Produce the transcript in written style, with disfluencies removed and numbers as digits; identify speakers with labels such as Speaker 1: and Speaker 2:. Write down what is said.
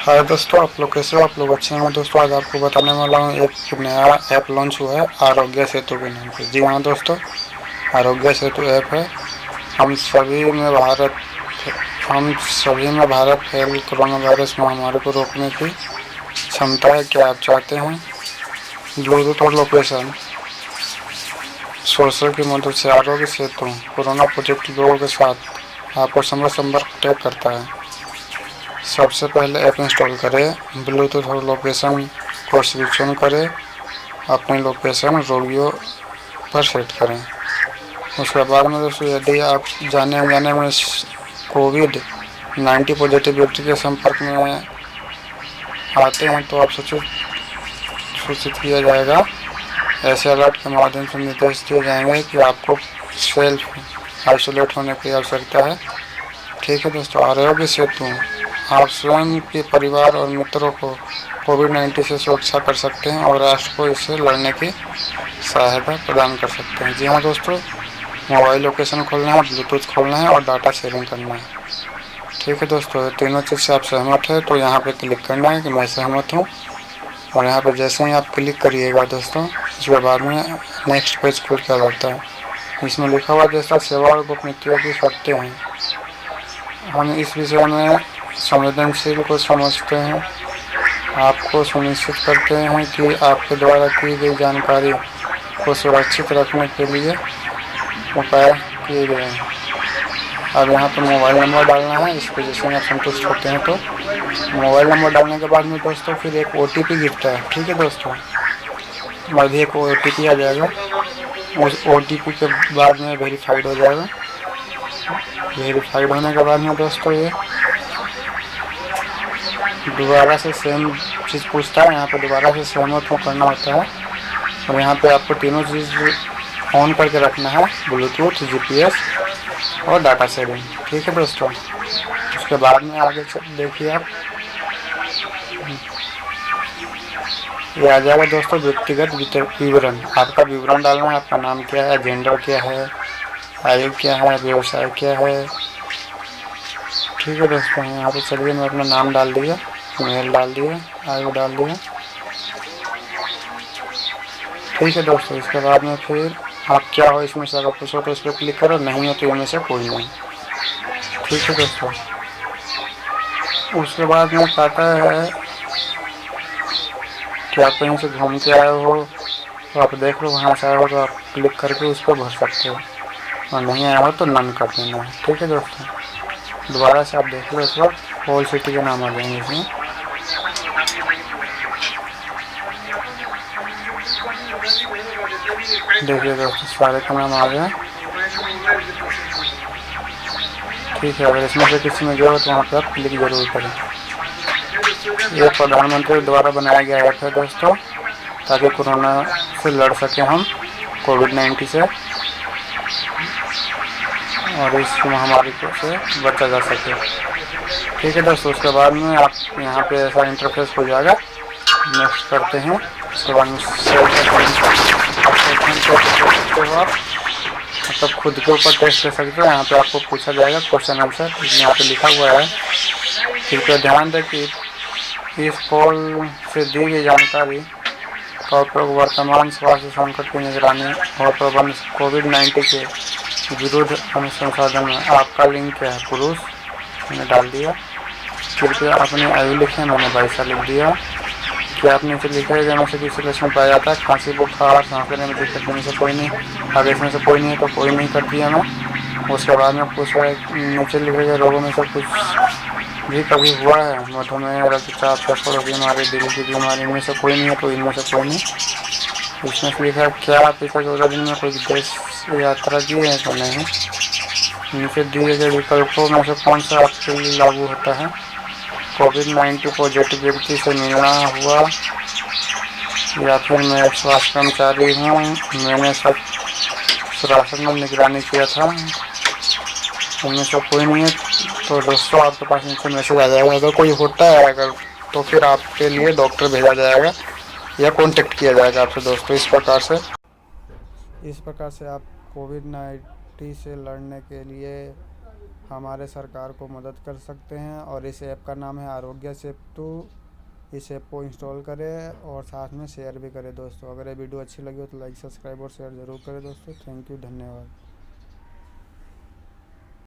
Speaker 1: हाय दोस्तों, आप लोग कैसे हो? आप लोग अच्छे हैं दोस्तों। आज आपको बताने वाला हूँ एक नया ऐप लॉन्च हुआ है आरोग्य सेतु के नाम पे। जी हाँ दोस्तों, आरोग्य सेतु ऐप है। हम सभी में भारत हम सभी में भारत फैल कोरोना वायरस महामारी को रोकने की क्षमता है। क्या आप चाहते हैं? ब्लूटूथ और लोकेशन सोर्सर की मदद से आरोग्य सेतु कोरोना पॉजिटिव लोगों के साथ आपको संपर्क तय करता है। सबसे पहले ऐप इंस्टॉल करें, ब्लूटूथ और लोकेशन को स्विच ऑन करें, अपनी लोकेशन रोगियों पर सेट करें। उसके बाद में दोस्तों, यदि आप जाने अनजाने में कोविड-19 पॉजिटिव व्यक्ति के संपर्क में आते हैं तो आप सूचित किया जाएगा। ऐसे अलर्ट के माध्यम से निर्देश दिए जाएंगे कि आपको सेल्फ आइसोलेट होने की आवश्यकता है। ठीक है दोस्तों, आरोग्य सेतु आप स्वयं के परिवार और मित्रों को कोविड-19 से सुरक्षा कर सकते हैं और राष्ट्र को इससे लड़ने की सहायता प्रदान कर सकते हैं। जी हाँ दोस्तों, मोबाइल लोकेशन खोलना है, ब्लूटूथ खोलना है और डाटा शेयरिंग करना है। ठीक है दोस्तों, तीनों चीज़ से आप सहमत हैं तो यहाँ पे क्लिक करना है कि मैं सहमत हूँ। और यहाँ पे जैसे ही आप क्लिक करिएगा दोस्तों, उसके बाद में नेक्स्ट पेज खुल के आता है। इसमें लिखा हुआ जैसा सेवा और गोपनीयता की शर्तें हैं। हम इस विषय में संवेदनशील को समझते हैं। आपको सुनिश्चित करते हैं कि आपके द्वारा की गई जानकारी को सुरक्षित रखने के लिए उपाय किए गए हैं। अब यहाँ पर मोबाइल नंबर डालना है। इस वजह से आप संतुष्ट होते हैं तो मोबाइल नंबर डालने के बाद में दोस्तों फिर एक OTP गिरता है। ठीक है दोस्तों, बाद एक OTP आ जाएगा। उस OTP के बाद में वेरीफाइड हो जाएगा। वेरीफाइड होने के बाद में दोस्तों ये दोबारा से सेम चीज़ पूछता है। यहाँ पे दोबारा से सहमत हो करना होता है और यहाँ पे आपको तीनों चीज़ ऑन करके रखना है, ब्लूटूथ, GPS और डाटा शेयरिंग। ठीक है दोस्तों, उसके बाद में आगे देखिए आप, ये आ जाएगा दोस्तों व्यक्तिगत विवरण। आपका विवरण डालना है, आपका नाम क्या है, जेंडर क्या है, आयु क्या है, व्यवसाय क्या है। ठीक है दोस्तों, यहाँ पे चलिए मैं अपना नाम डाल दिया, मेल डाल दिया, आयु डाल दिया। ठीक है दोस्तों, इसके बाद में फिर आप क्या हो इसमें से अगर पूछो तो इस पर क्लिक करो, नहीं हो तो इनमें से कोई नहीं। ठीक है दोस्तों, उसके बाद में कहता है कि आप कहीं से घूम के आए हो तो आप देख लो, वहाँ से आए हो तो आप क्लिक करके उस पर भर सकते हो और नहीं आया हो तो नन कर देना है। ठीक है दोस्तों, दोबारा से आप देख लो, इस वक्त होल सिटी के नाम आ जाएंगे इसमें। देखिए दोस्तों, सारे का नाम आ गया। ठीक है, अगर इसमें से किसी में जो तो वहाँ पर आप क्लिक जरूर करें। ये प्रधानमंत्री द्वारा बनाया गया ऐप है दोस्तों, ताकि कोरोना से लड़ सके हम, कोविड-19 से, और इस महामारी से बचा जा सके। ठीक है दोस्तों, उसके बाद में आप यहाँ पे ऐसा इंटरफेस हो जाएगा। नेक्स्ट करते हैं, उसके बाद में आप मतलब खुद के ऊपर टेस्ट कर सकते हो। यहाँ पे आपको पूछा जाएगा क्वेश्चन आंसर, यहाँ पे लिखा हुआ है। कृपया ध्यान दें कि इस पोल से दी गई जानकारी का उपयोग वर्तमान स्वास्थ्य संकट की निगरानी और प्रबंधन कोविड-19 के विरुद्ध अनुसंधान में। आपका लिंग क्या है? पुरुष, मैंने डाल दिया। कृपया अपनी आयु लिखें, मैंने 22 साल लिख दिया। क्या आप नीचे लिखा है में से किसी लक्षण पाया जाता है? खांसी, बुखार, सांस लेने में दिक्कत में से कोई नहीं। अगर इसमें से कोई नहीं है तो कोई नहीं कर दिया मैं। उसके बाद में पूछ रहा है नीचे लिखे गए रोगों में से कुछ भी कभी हुआ है? मधुमेह, रक्तचाप, फेफड़ों की बीमारी, दिल की बीमारी, इनमें से कोई नहीं है तो इनमें से कोई नहीं। इसमें से लिखा है क्या आप पिछले 14 दिन में कोई विदेश यात्रा की है तो नहीं। नीचे दिए गए विकल्पों में से कौन सा आपके लिए लागू होता है? कोविड-19 पॉजिटिव व्यक्ति से मिलना हुआ, या फिर मैं एक स्वास्थ्य कर्मचारी हूँ, मैंने सब सुरक्षा में निगरानी किया था, उनमें से कोई नहीं है। तो दोस्तों आपके पास नीचे मैसेज आ जाएगा। अगर कोई होता है अगर तो फिर आपके लिए डॉक्टर भेजा जाएगा या कांटेक्ट किया जाएगा आपसे दोस्तों। इस प्रकार से आप कोविड-19 से लड़ने के लिए हमारे सरकार को मदद कर सकते हैं। और इस ऐप का नाम है आरोग्य सेतु। इस ऐप को इंस्टॉल करें और साथ में शेयर भी करें दोस्तों। अगर ये वीडियो अच्छी लगी हो तो लाइक, सब्सक्राइब और शेयर ज़रूर करें दोस्तों। थैंक यू, धन्यवाद।